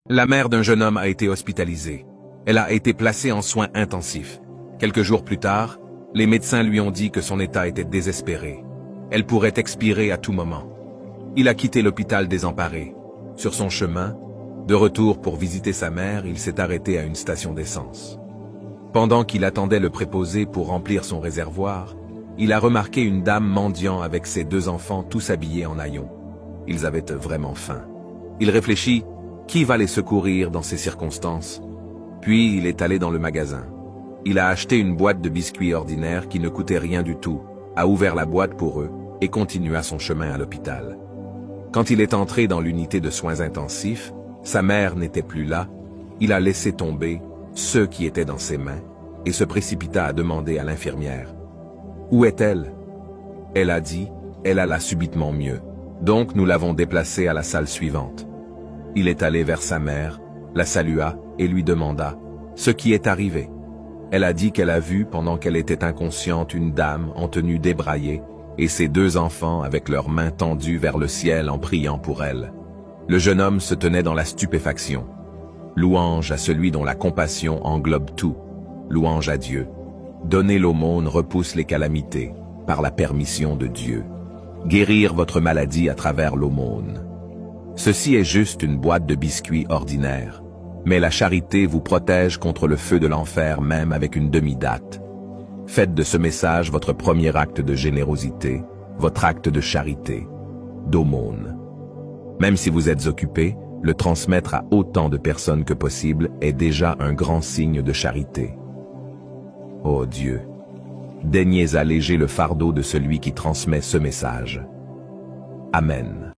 La mère d'un jeune homme a été hospitalisée. Elle a été placée en soins intensifs. Quelques jours plus tard, les médecins lui ont dit que son état était désespéré. Elle pourrait expirer à tout moment. Il a quitté l'hôpital désemparé. Sur son chemin, de retour pour visiter sa mère, il s'est arrêté à une station d'essence. Pendant qu'il attendait le préposé pour remplir son réservoir, il a remarqué une dame mendiant avec ses 2 enfants tous habillés en haillons. Ils avaient vraiment faim. Il réfléchit, qui va les secourir dans ces circonstances? Puis il est allé dans le magasin. Il a acheté une boîte de biscuits ordinaires qui ne coûtait rien du tout, a ouvert la boîte pour eux et continua son chemin à l'hôpital. Quand il est entré dans l'unité de soins intensifs, sa mère n'était plus là. Il a laissé tomber ceux qui étaient dans ses mains et se précipita à demander à l'infirmière. « Où est-elle » Elle a dit « Elle alla subitement mieux. Donc nous l'avons déplacée à la salle suivante. » Il est allé vers sa mère, la salua et lui demanda « Ce qui est arrivé ?» Elle a dit qu'elle a vu, pendant qu'elle était inconsciente, une dame en tenue débraillée et ses 2 enfants avec leurs mains tendues vers le ciel en priant pour elle. Le jeune homme se tenait dans la stupéfaction. Louange à celui dont la compassion englobe tout. Louange à Dieu. Donner l'aumône repousse les calamités, par la permission de Dieu. Guérir votre maladie à travers l'aumône. Ceci est juste une boîte de biscuits ordinaire. Mais la charité vous protège contre le feu de l'enfer même avec une demi-date. Faites de ce message votre premier acte de générosité, votre acte de charité, d'aumône. Même si vous êtes occupé, le transmettre à autant de personnes que possible est déjà un grand signe de charité. Ô Dieu, daignez alléger le fardeau de celui qui transmet ce message. Amen.